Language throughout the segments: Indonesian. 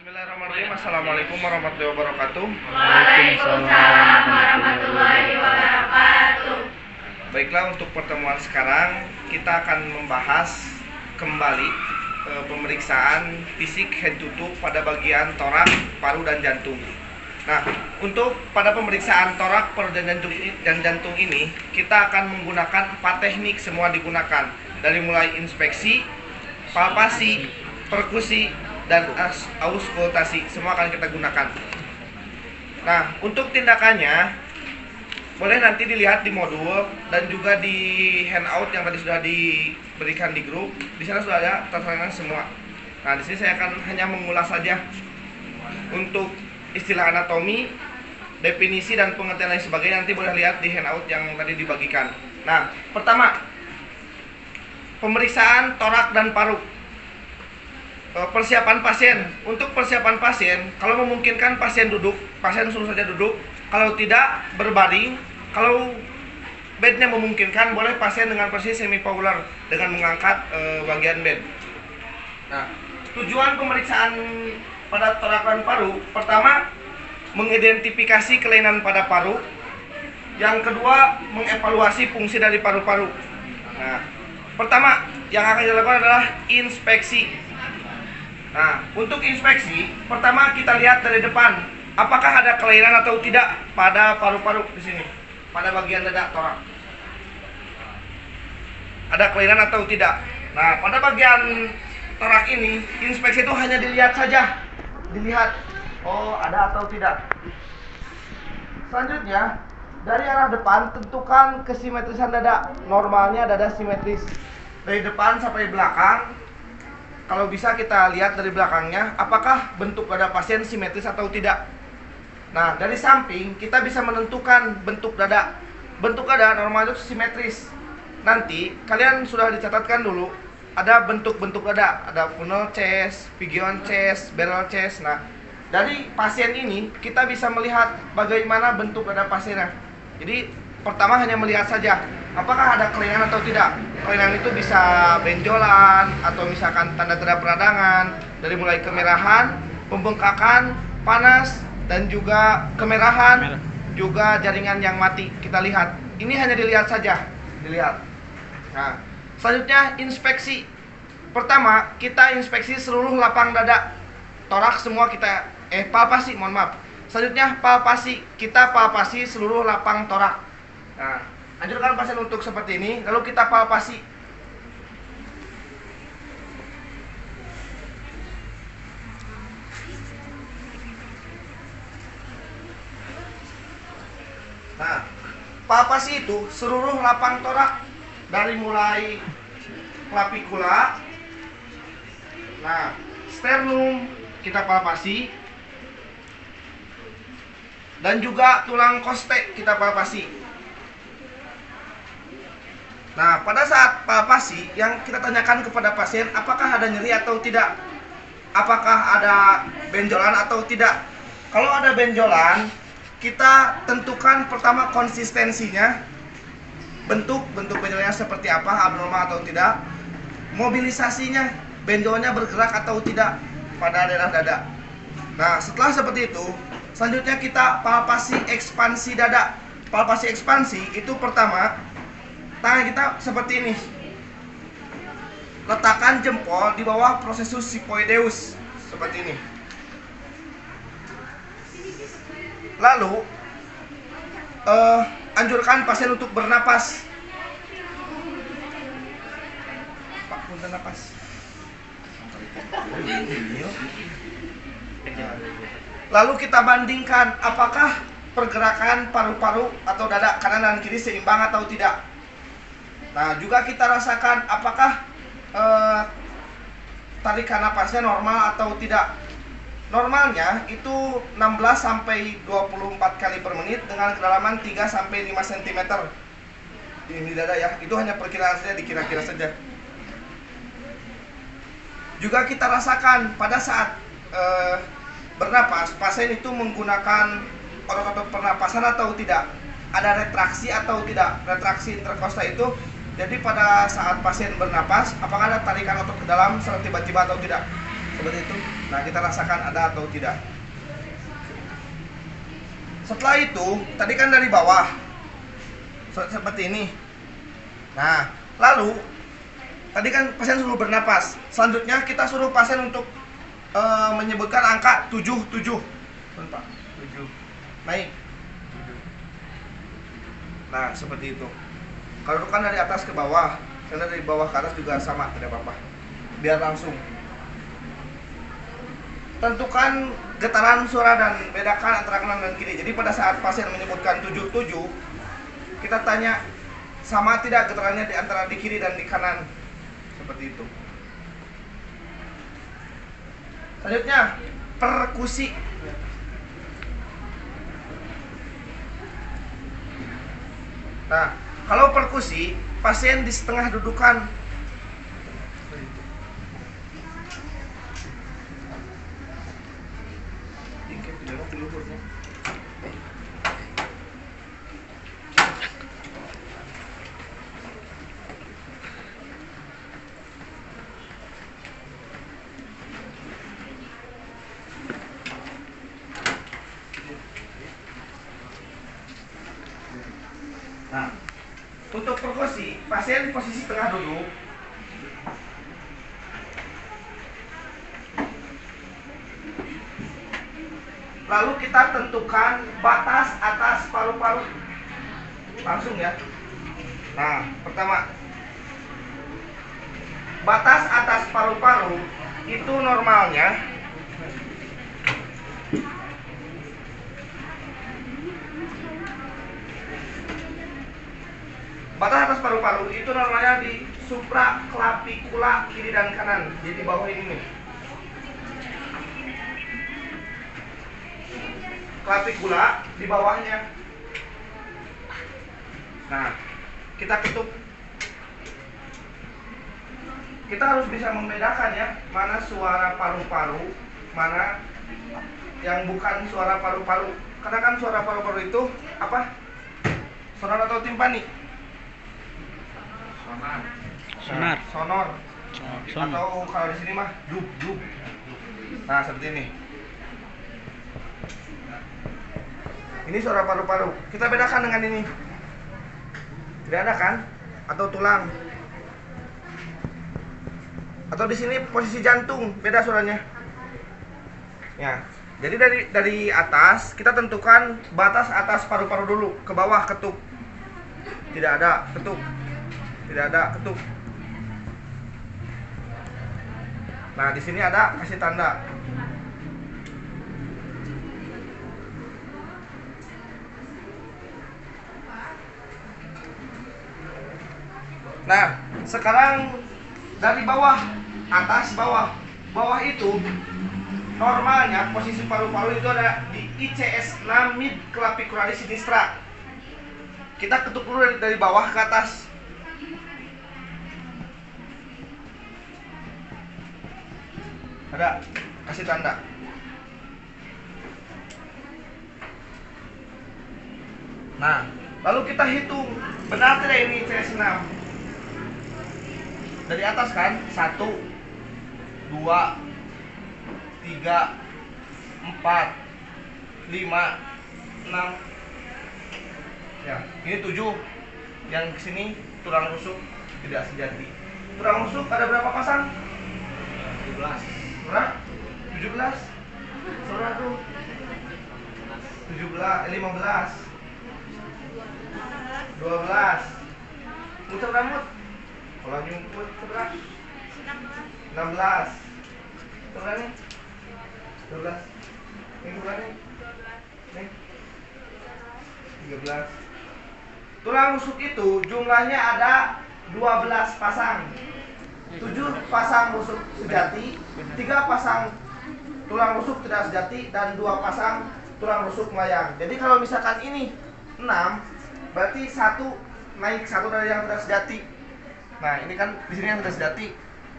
Bismillahirrahmanirrahim. Assalamualaikum warahmatullahi wabarakatuh. Waalaikumsalam warahmatullahi wabarakatuh. Baiklah, untuk pertemuan sekarang kita akan membahas kembali pemeriksaan fisik head to toe pada bagian torak, paru, dan jantung. Nah, untuk pada pemeriksaan torak, paru, dan jantung ini kita akan menggunakan 4 teknik, semua digunakan dari mulai inspeksi, palpasi, perkusi, dan auskultasi, semua akan kita gunakan. Nah, untuk tindakannya boleh nanti dilihat di modul dan juga di handout yang tadi sudah diberikan di grup. Di sana sudah ada tertera semua. Nah, di sini saya akan hanya mengulas saja untuk istilah anatomi, definisi, dan pengertian lain sebagainya. Nanti boleh lihat di handout yang tadi dibagikan. Nah, pertama, pemeriksaan torak dan paru. Persiapan pasien. Untuk persiapan pasien, kalau memungkinkan pasien duduk, pasien suruh saja duduk. Kalau tidak, berbaring. Kalau bednya memungkinkan, boleh pasien dengan posisi semi-paular dengan mengangkat bagian bed. Nah, tujuan pemeriksaan pada torak dan paru, pertama, mengidentifikasi kelainan pada paru. Yang kedua, mengevaluasi fungsi dari paru-paru. Nah, pertama yang akan dilakukan adalah inspeksi. Nah, untuk inspeksi, pertama kita lihat dari depan, apakah ada kelainan atau tidak pada paru-paru di sini, pada bagian dada torak. Ada kelainan atau tidak? Nah, pada bagian torak ini, inspeksi itu hanya dilihat saja, dilihat, oh ada atau tidak. Selanjutnya, dari arah depan tentukan kesimetrisan dada. Normalnya dada simetris dari depan sampai belakang. Kalau bisa kita lihat dari belakangnya, apakah bentuk dada pasien simetris atau tidak. Nah, dari samping kita bisa menentukan bentuk dada. Bentuk dada normal itu simetris. Nanti kalian sudah dicatatkan dulu, ada bentuk-bentuk dada. Ada funnel chest, pigeon chest, barrel chest. Nah, dari pasien ini kita bisa melihat bagaimana bentuk dada pasiennya. Jadi pertama hanya melihat saja, apakah ada kelainan atau tidak. Kelainan itu bisa benjolan atau misalkan tanda-tanda peradangan, dari mulai kemerahan, pembengkakan, panas, dan juga kemerahan, juga jaringan yang mati. Kita lihat. Ini hanya dilihat saja, dilihat. Nah, selanjutnya inspeksi. Pertama, kita inspeksi seluruh lapang dada. Torak semua kita palpasi, mohon maaf. Selanjutnya palpasi. Kita palpasi seluruh lapang torak. Nah, anjurkan pasien untuk seperti ini, lalu kita palpasi. Nah, palpasi itu seluruh lapang torak dari mulai clavicula, nah, sternum kita palpasi, dan juga tulang koste kita palpasi. Nah, pada saat palpasi yang kita tanyakan kepada pasien, apakah ada nyeri atau tidak? Apakah ada benjolan atau tidak? Kalau ada benjolan, kita tentukan pertama konsistensinya, bentuk benjolannya seperti apa, abnormal atau tidak, mobilisasinya, benjolannya bergerak atau tidak pada daerah dada. Nah, setelah seperti itu, selanjutnya kita palpasi ekspansi dada. Palpasi ekspansi itu pertama, tangan kita seperti ini. Letakkan jempol di bawah processus sigmoideus seperti ini. Lalu anjurkan pasien untuk bernapas. Pak, punten napas. Lalu kita bandingkan apakah pergerakan paru-paru atau dada kanan dan kiri seimbang atau tidak. Nah, juga kita rasakan apakah tarikan napasnya normal atau tidak. Normalnya itu 16 sampai 24 kali per menit dengan kedalaman 3 sampai 5 cm. Ini dada ya, itu hanya perkiraan saja, dikira-kira saja. Juga kita rasakan pada saat bernapas, pasien itu menggunakan otot-otot pernapasan atau tidak. Ada retraksi atau tidak. Retraksi interkosta itu, jadi pada saat pasien bernapas, apakah ada tarikan otot ke dalam secara tiba-tiba atau tidak. Seperti itu. Nah, kita rasakan ada atau tidak. Setelah itu, tadi kan dari bawah seperti ini. Nah, lalu tadi kan pasien suruh bernapas. Selanjutnya kita suruh pasien untuk menyebutkan angka 7. Pak, 7. Naik. Nah, seperti itu. Kalau kan dari atas ke bawah, karena dari bawah ke atas juga sama, tidak apa-apa. Biar langsung. Tentukan getaran suara dan bedakan antara kanan dan kiri. Jadi pada saat pasien menyebutkan 7, kita tanya sama tidak getarannya di antara di kiri dan di kanan. Seperti itu. Selanjutnya, perkusi. Nah, kalau perkusi, pasien di setengah dudukan. Nah, untuk perkusi, pasien di posisi tengah duduk. Lalu kita tentukan batas atas paru-paru. Langsung ya. Nah, pertama, batas atas paru-paru itu normalnya di supraclavicular kiri dan kanan. Jadi di bawah ini nih. Clavicula di bawahnya. Nah, kita ketuk. Kita harus bisa membedakan ya, mana suara paru-paru, mana yang bukan suara paru-paru. Karena kan suara paru-paru itu apa? Sonor atau timpani? Sonar. Sonor. Atau kalau di sini mah dub. Nah, seperti ini. Ini suara paru-paru. Kita bedakan dengan ini. Tidak ada kan? Atau tulang. Atau di sini posisi jantung, beda suaranya. Ya. Jadi dari atas kita tentukan batas atas paru-paru dulu, ke bawah ketuk. Tidak ada, ketuk. Tidak ada, ketuk. Nah, di sini ada, kasih tanda. Nah, sekarang dari bawah, atas, bawah. Bawah itu normalnya posisi paru-paru itu ada di ICS 6 mid clavicularis sinistra. Kita ketuk dulu dari bawah ke atas. Ada, kasih tanda. Nah, lalu kita hitung benar tidak ini ICS 6. Dari atas kan, 1, 2, 3, 4, 5, 6. Ya, ini 7. Yang kesini tulang rusuk tidak sejati. Tulang rusuk ada berapa pasang? 17. Berapa? 17. Saudara tuh 17, 15, 12. Muter rambut. Kalau nyumput seberapa? 16. Seberapa nih? 12. Ini seberapa nih? Nih 13. Tulang rusuk itu jumlahnya ada 12 pasang. 7 pasang rusuk sejati, 3 pasang tulang rusuk tidak sejati, dan 2 pasang tulang rusuk melayang. Jadi kalau misalkan ini 6, berarti 1 naik 1 dari yang tidak sejati. Nah, ini kan di sini yang sudah sejati.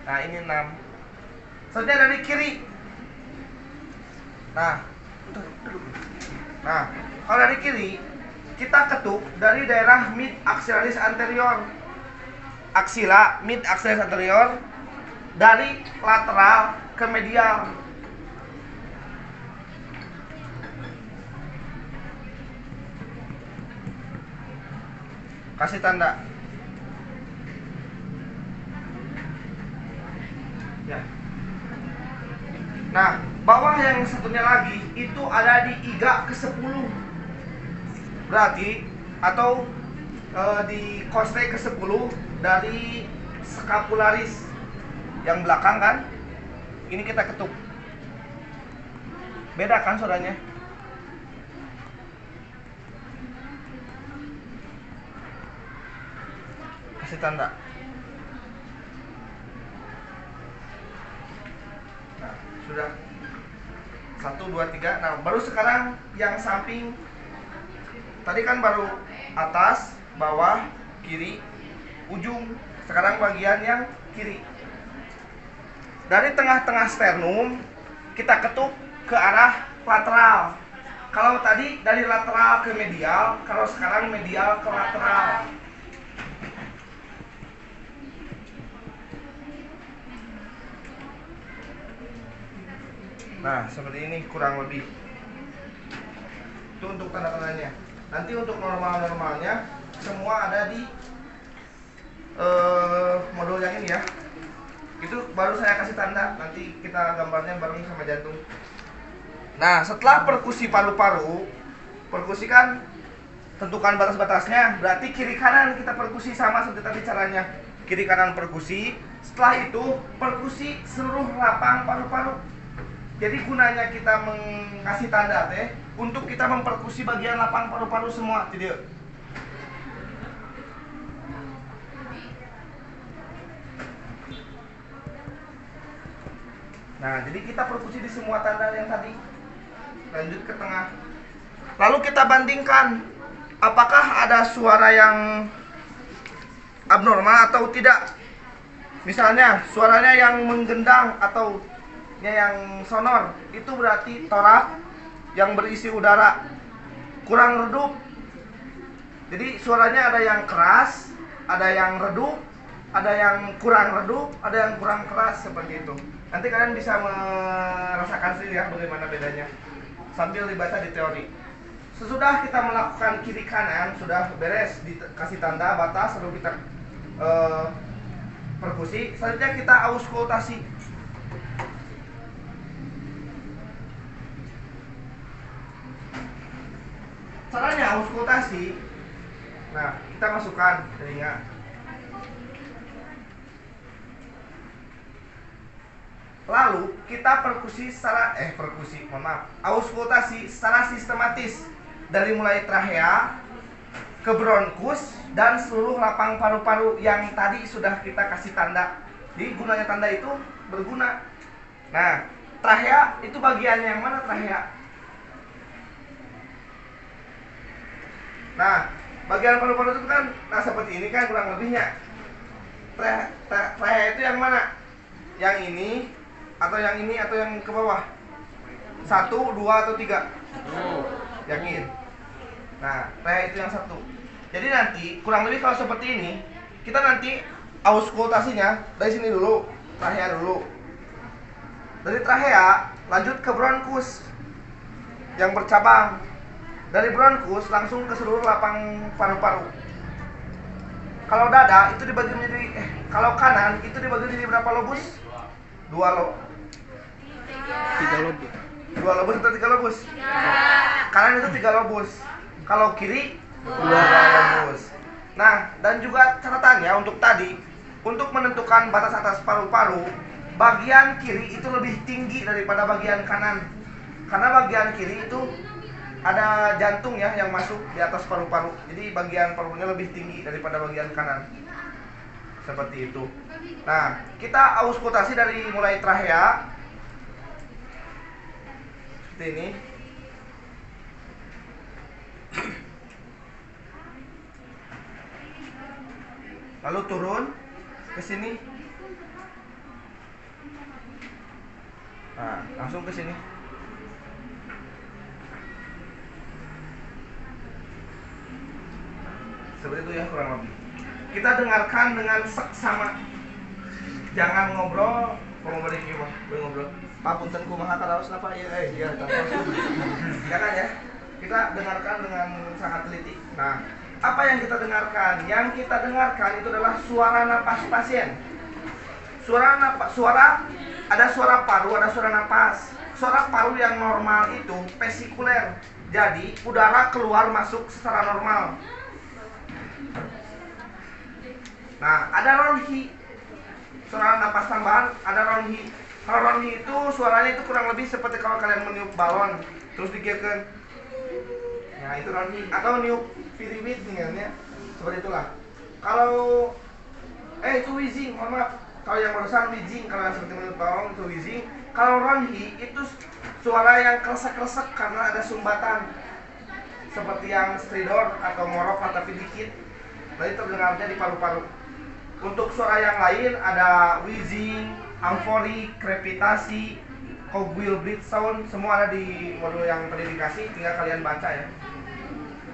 Nah, ini 6. Selanjutnya dari kiri. Nah, kalau dari kiri kita ketuk dari daerah mid axillaris anterior. Axilla, mid axillaris anterior. dari lateral ke medial. Kasih tanda. Ya. Nah, bawah yang satunya lagi itu ada di iga ke-10. Berarti atau di koste ke-10 dari scapularis yang belakang kan. Ini kita ketuk. Beda kan suaranya? Kasih tanda. Nah, sudah 1, 2, 3. Nah, baru sekarang yang samping. Tadi kan baru atas, bawah, kiri, ujung. Sekarang bagian yang kiri. Dari tengah-tengah sternum kita ketuk ke arah lateral. Kalau tadi dari lateral ke medial, kalau sekarang medial ke lateral. Nah, seperti ini kurang lebih. Itu untuk tanda-tandanya. Nanti untuk normal-normalnya semua ada di modul yang ini ya. Itu baru saya kasih tanda. Nanti kita gambarnya bareng sama jantung. Nah, setelah perkusi paru-paru, perkusi kan tentukan batas-batasnya. Berarti kiri kanan kita perkusi sama seperti tadi caranya. Kiri kanan perkusi. Setelah itu perkusi seluruh lapang paru-paru. Jadi gunanya kita mengasih tanda teh untuk kita memperkusi bagian lapang paru-paru semua, tidak? Nah, jadi kita perkusi di semua tanda yang tadi. Lanjut ke tengah. Lalu kita bandingkan apakah ada suara yang abnormal atau tidak. Misalnya suaranya yang menggendang atau yang sonor, itu berarti torak yang berisi udara kurang redup. Jadi suaranya ada yang keras, ada yang redup, ada yang kurang redup, ada yang kurang keras, seperti itu. Nanti kalian bisa merasakan sendiri ya bagaimana bedanya sambil dibaca di teori. Sesudah kita melakukan kiri kanan, sudah beres dikasih tanda batas, lalu kita perkusi. Selanjutnya kita auskultasi. Caranya auskultasi. Nah, kita masukkan telinga. Lalu kita auskultasi secara sistematis dari mulai trachea ke bronkus dan seluruh lapang paru-paru yang tadi sudah kita kasih tanda. Jadi gunanya tanda itu berguna. Nah, trachea itu bagian yang mana trachea? Nah, bagian paru-paru itu kan seperti ini kan kurang lebihnya. Trachea itu yang mana? Yang ini atau yang ini atau yang ke bawah? 1, 2 atau 3? Yakin? Nah, trachea itu yang 1. Jadi nanti kurang lebih kalau seperti ini, kita nanti auskultasinya dari sini dulu, trachea dulu. Dari trachea lanjut ke bronkus yang bercabang. Dari bronkus langsung ke seluruh lapang paru-paru. Kalau dada itu dibagi menjadi kalau kanan itu dibagi menjadi berapa lobus? 2 lobus. 3 lobus. 2 lobus atau 3 lobus? Kanan itu 3 lobus. Kalau kiri 2 lobus. Nah, dan juga catatannya untuk tadi, untuk menentukan batas atas paru-paru, bagian kiri itu lebih tinggi daripada bagian kanan. Karena bagian kiri itu ada jantung ya yang masuk di atas paru-paru. Jadi bagian parunya lebih tinggi daripada bagian kanan. Seperti itu. Nah, kita auskultasi dari mulai trachea seperti ini. Lalu turun ke sini. Nah, langsung ke sini. Seperti itu ya kurang lebih. Kita dengarkan dengan seksama. Jangan ngobrol, mau balik gimana? Ngobrol. Pak punten kumaha karaos apa ya? Iya, jangan ya. Kita dengarkan dengan sangat teliti. Nah, apa yang kita dengarkan? Yang kita dengarkan itu adalah suara napas pasien. Ada suara paru, ada suara napas. Suara paru yang normal itu vesikuler. Jadi udara keluar masuk secara normal. Nah, ada ronhi. Suara napas tambahan, ada ronhi. Kalau ronhi itu suaranya itu kurang lebih seperti kalau kalian meniup balon terus dikirkan. Nah, itu ronhi atau niup piriwit nih, seperti itulah. Kalau itu wheezing, mohon maaf. Kalau yang barusan wheezing, kalau yang seperti meniup balon itu wheezing. Kalau ronhi itu suara yang kresek-kresek karena ada sumbatan. Seperti yang stridor atau morok tapi dikit. Berarti terdengarnya di paru-paru. Untuk suara yang lain ada wheezing, amfori, krepitasi, cogwheel breath sound, semua ada di modul yang tadi dikasih, tinggal kalian baca ya.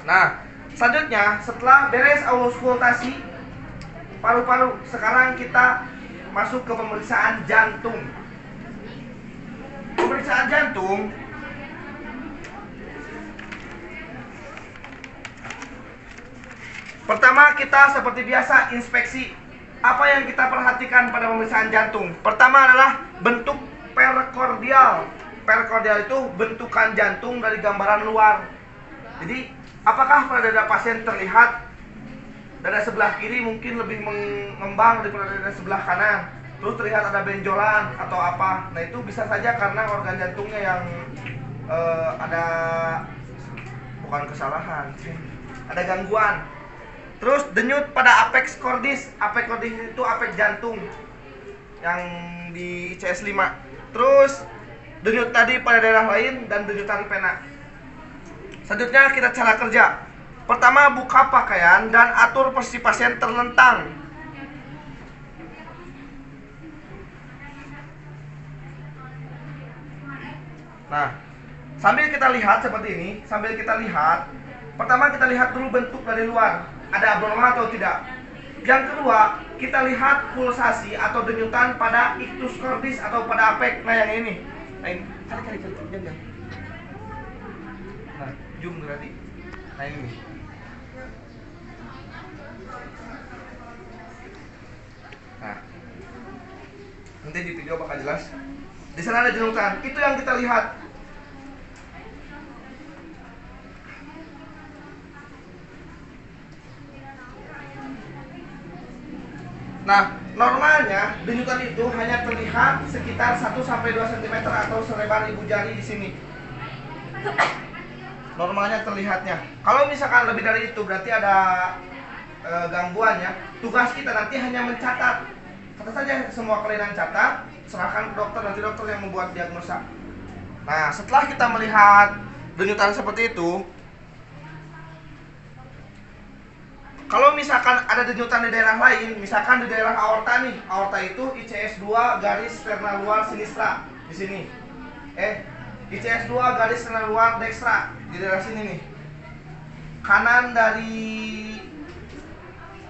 Nah, selanjutnya setelah beres auskultasi paru-paru, sekarang kita masuk ke pemeriksaan jantung. Pemeriksaan jantung pertama kita seperti biasa inspeksi. Apa yang kita perhatikan pada pemeriksaan jantung? Pertama adalah bentuk perkordial. Perkordial itu bentukan jantung dari gambaran luar. Jadi, apakah pada dada pasien terlihat dada sebelah kiri mungkin lebih mengembang daripada dada sebelah kanan? Terus terlihat ada benjolan atau apa? Nah, itu bisa saja karena organ jantungnya yang ada bukan kesalahan, ada gangguan. Terus denyut pada apex cordis. Apex cordis itu apex jantung yang di ICS 5. Terus denyut tadi pada daerah lain dan denyutan pena. Selanjutnya kita cara kerja. Pertama, buka pakaian dan atur posisi pasien terlentang. Nah, sambil kita lihat seperti ini, pertama kita lihat dulu bentuk dari luar. Ada abnormal atau tidak. Yang kedua, kita lihat pulsasi atau denyutan pada ictus cordis atau pada apek. Nah, yang ini. Nah, ini. Cari. Jangan. Nah, zoom berarti. Nah, ini. Nah. Nanti di video bakal jelas. Di sana ada denyutan. Itu yang kita lihat. Nah, normalnya denyutan itu hanya terlihat sekitar 1-2 cm atau selebar ibu jari di sini. Normalnya terlihatnya. Kalau misalkan lebih dari itu berarti ada gangguan ya. Tugas kita nanti hanya mencatat. Catat saja semua kelainan, catat, serahkan ke dokter, nanti dokter yang membuat diagnosa. Nah, setelah kita melihat denyutan seperti itu, kalau misalkan ada denyutan di daerah lain, misalkan di daerah aorta nih, aorta itu ICS 2 garis sternal luar sinistra di sini. ICS 2 garis sternal luar dextra di daerah sini nih. Kanan dari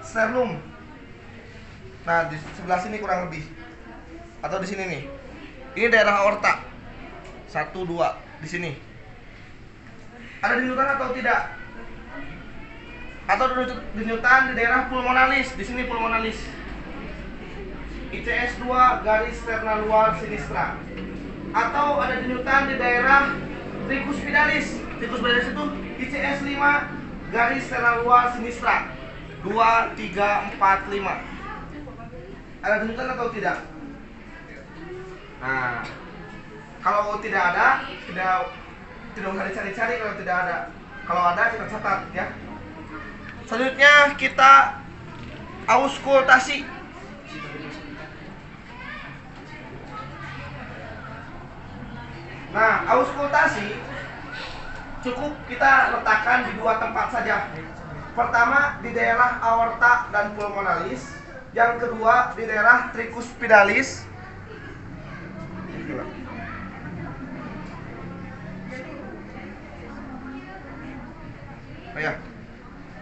sternum. Nah, di sebelah sini kurang lebih. Atau di sini nih. Ini daerah aorta. 1 2 di sini. Ada denyutan atau tidak? Atau denyutan di daerah pulmonalis, di sini pulmonalis. ICS 2 garis sternal luar sinistra. Atau ada denyutan di daerah tricuspidalis. Tricuspidalis itu ICS 5 garis sternal luar sinistra. 2 3 4 5. Ada denyutan atau tidak? Nah, kalau tidak ada, tidak usah dicari-cari kalau tidak ada. Kalau ada kita catat ya. Selanjutnya kita auskultasi. Nah, auskultasi cukup kita letakkan di 2 tempat saja. Pertama di daerah aorta dan pulmonalis, yang kedua di daerah tricuspidalis. Oh ya.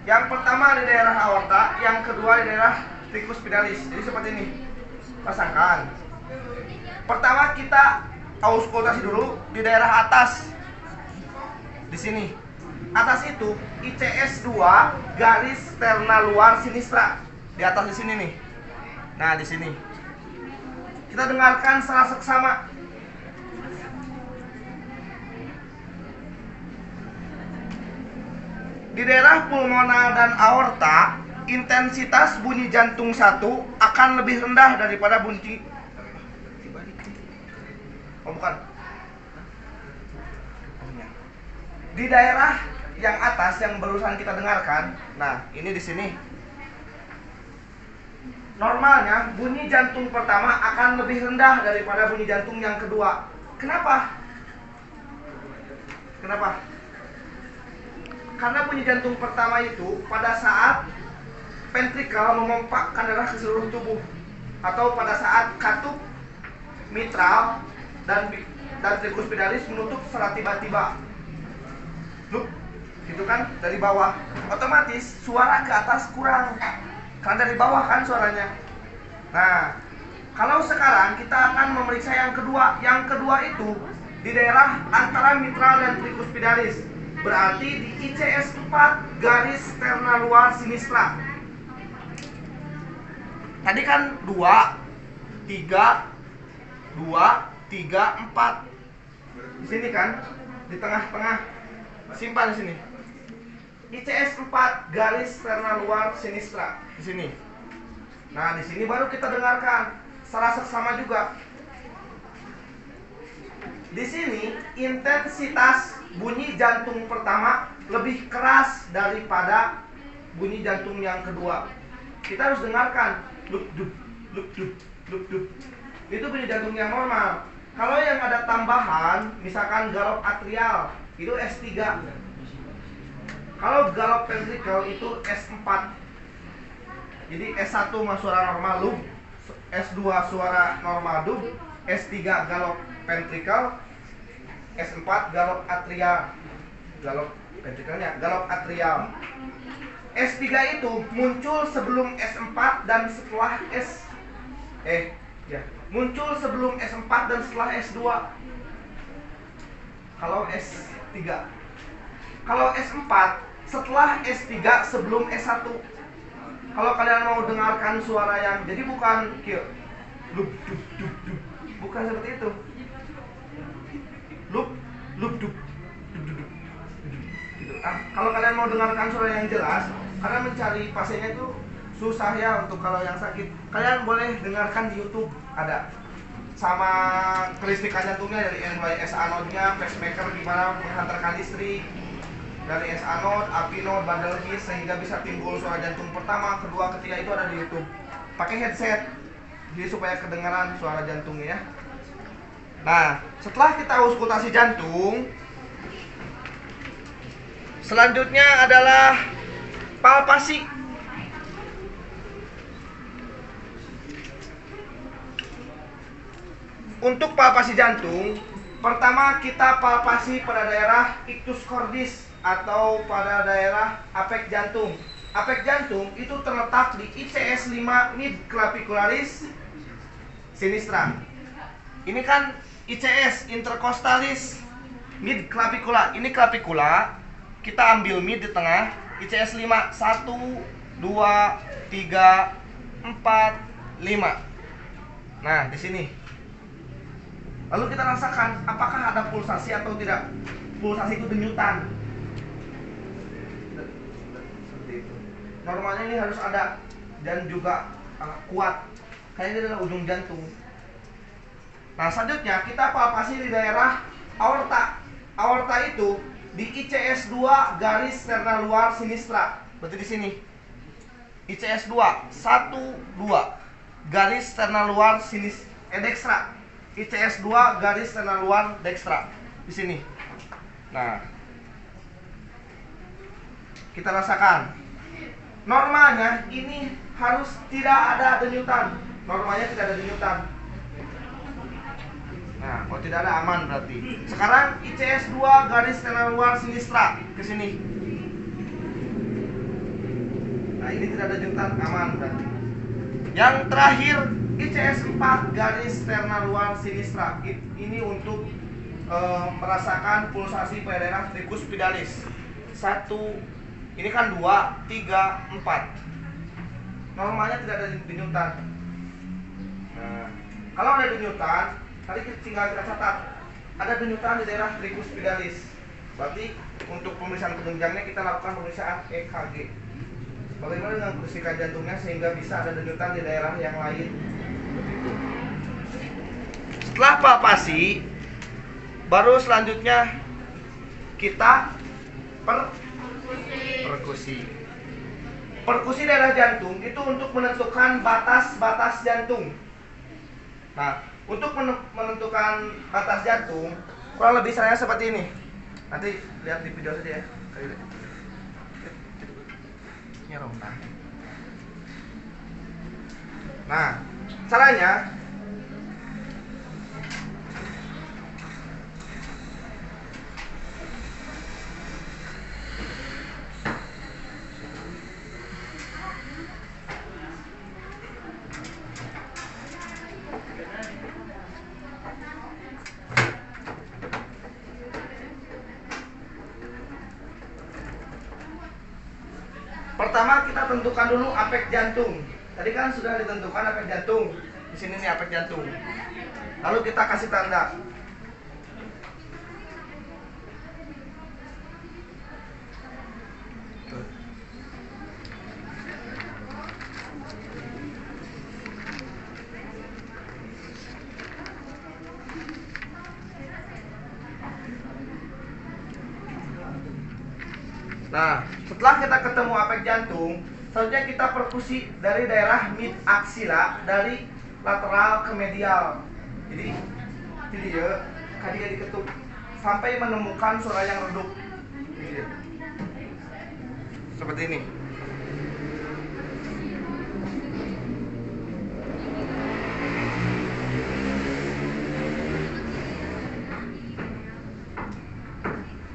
Yang pertama di daerah aorta, yang kedua di daerah tricuspidalis. Jadi seperti ini. Pasangkan. Pertama kita auskultasi dulu di daerah atas. Di sini. Atas itu ICS 2 garis terna luar sinistra. Di atas di sini nih. Nah, di sini. Kita dengarkan secara seksama. Di daerah pulmonal dan aorta, intensitas bunyi jantung 1 akan lebih rendah daripada bunyi. Oh, bukan. Di daerah yang atas yang barusan kita dengarkan, nah ini di sini. Normalnya bunyi jantung pertama akan lebih rendah daripada bunyi jantung yang kedua. Kenapa? Kenapa? Karena bunyi jantung pertama itu pada saat ventrikel memompakkan darah ke seluruh tubuh, atau pada saat katup mitral dan trikuspitalis menutup secara tiba-tiba. Loh, gitu kan, dari bawah, otomatis suara ke atas kurang, karena dari bawah kan suaranya. Nah, kalau sekarang kita akan memeriksa yang kedua. Yang kedua itu di daerah antara mitral dan trikuspitalis, berarti di ICS 4 garis terna luar sinistra. Tadi kan 2, 3, 4. Di sini kan, di tengah-tengah. Simpan di sini. ICS 4 garis terna luar sinistra. Di sini. Nah, di sini baru kita dengarkan secara seksama juga. Di sini intensitas bunyi jantung pertama lebih keras daripada bunyi jantung yang kedua. Kita harus dengarkan lup dup lup dup lup dup. Itu bunyi jantung yang normal. Kalau yang ada tambahan, misalkan galop atrial, itu S3. Kalau galop ventrikel itu S4. Jadi S1 mah suara normal loop, S2 suara normal dub, S3 galop ventrikel, S4 galop atrial. Galop ventrikelnya galop atrial. S3 itu muncul sebelum S4 dan setelah muncul sebelum S4 dan setelah S2. Kalau S3. Kalau S4 setelah S3 sebelum S1. Kalau kalian mau dengarkan suara yang jadi bukan lup dup dup dup, bukan seperti itu. Lup dup dup dup dup. Gitu. Kalau kalian mau dengarkan suara yang jelas, karena mencari pasiennya itu susah ya untuk kalau yang sakit. Kalian boleh dengarkan di YouTube, ada sama kelistrikan jantungnya dari NYS anode-nya, pacemaker gimana menghantarkan listrik dari S anode, api node, bandel his sehingga bisa timbul suara jantung pertama, kedua, ketiga, itu ada di YouTube. Pakai headset jadi supaya kedengaran suara jantungnya ya. Nah, setelah kita auskultasi jantung, selanjutnya adalah palpasi. Untuk palpasi jantung, pertama kita palpasi pada daerah ictus cordis atau pada daerah apek jantung. Apek jantung itu terletak di ICS 5 mid clavicularis sinistra. Ini kan ICS intercostalis mid clavicula. Ini clavicula, kita ambil mid di tengah. ICS 5 1 2 3 4 5. Nah, di sini. Lalu kita rasakan apakah ada pulsasi atau tidak. Pulsasi itu denyutan. Seperti itu. Normalnya ini harus ada dan juga kuat. Kayaknya ini adalah ujung jantung. Nah, selanjutnya kita palpasi di daerah aorta. Aorta itu di ICS 2 garis terna luar sinistra. Berarti di sini. ICS 2 1 2 garis terna luar dextra. ICS 2 garis terna luar dextra di sini. Nah, kita rasakan. Normalnya ini harus tidak ada denyutan. Normalnya tidak ada denyutan. Nah, kalau tidak ada aman berarti. Sekarang ICS 2 garis terna luar sinistra ke sini. Nah, ini tidak ada denyutan, aman berarti. Yang terakhir ICS 4 garis sterna luar sinistra. Ini untuk merasakan pulsasi pada daerah tricus pidalis. 1, ini kan 2, 3, 4. Normalnya tidak ada denyutan. Nah, kalau ada denyutan, tadi tinggal kita catat ada denyutan di daerah tricus pidalis. Berarti untuk pemeriksaan penunjangnya kita lakukan pemeriksaan EKG. Bagaimana dengan kesikan jantungnya sehingga bisa ada denyutan di daerah yang lain. Begitu. Setelah palpasi, baru selanjutnya kita perkusi. Perkusi daerah jantung itu untuk menentukan batas-batas jantung. Nah, untuk menentukan batas jantung kurang lebih saya seperti ini. Nanti lihat di video saja ya. Nah, caranya pertama kita tentukan dulu apek jantung. Tadi kan sudah ditentukan apek jantung. Di sini nih apek jantung. Lalu kita kasih tanda. Nah, setelah kita ketemu apek jantung, selanjutnya kita perkusi dari daerah mid aksila dari lateral ke medial. Jadi ya, kadinya diketuk sampai menemukan suara yang redup. Jadi, seperti ini.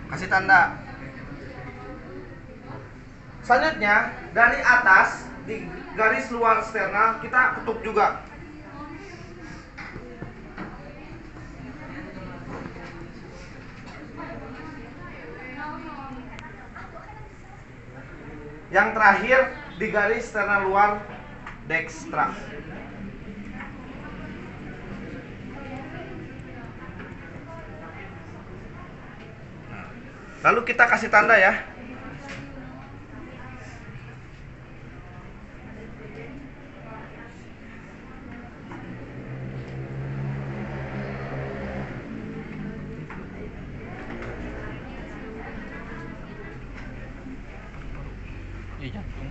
Kasih tanda. Selanjutnya dari atas di garis luar sterna kita ketuk juga. Yang terakhir di garis sterna luar dekstra. Lalu kita kasih tanda ya. Jantung.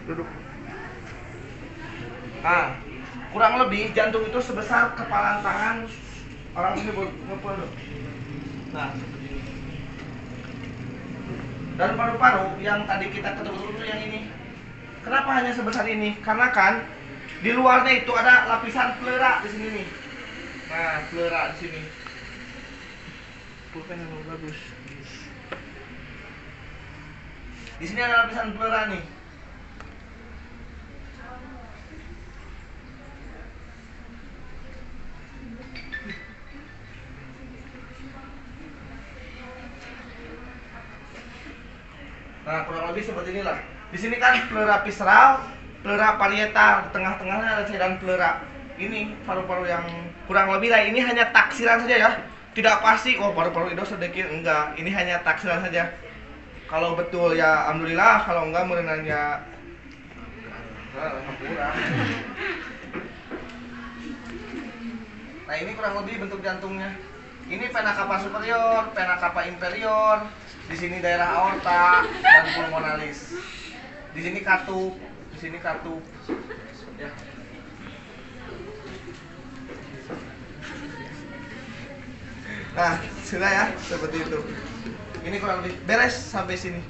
Duduk. Nah, kurang lebih jantung itu sebesar kepalan tangan orang ini ngepel. Nah, seperti ini. Dan paru-paru yang tadi kita ketemu dulu yang ini. Kenapa hanya sebesar ini? Karena kan di luarnya itu ada lapisan pleura di sini nih. Nah, pleura di sini. Pulpen yang bagus. Di sini ada lapisan pleura nih. Nah, kurang lebih seperti inilah. Di sini kan pleura visceral, pleura parietal, di tengah-tengahnya ada cairan pleura. Ini paru-paru yang kurang lebih lah. Ini hanya taksiran saja ya. Tidak pasti, oh paru-paru itu sedikit, enggak. Ini hanya taksiran saja. Kalau betul ya alhamdulillah, kalau enggak murinannya alhamdulillah. Nah, ini kurang lebih bentuk jantungnya. Ini vena cava superior, vena cava inferior. Di sini daerah aorta dan pulmonalis. Di sini katup, di sini katup. Ya. Nah, sudah ya, seperti itu. Ini kurang lebih beres sampai sini.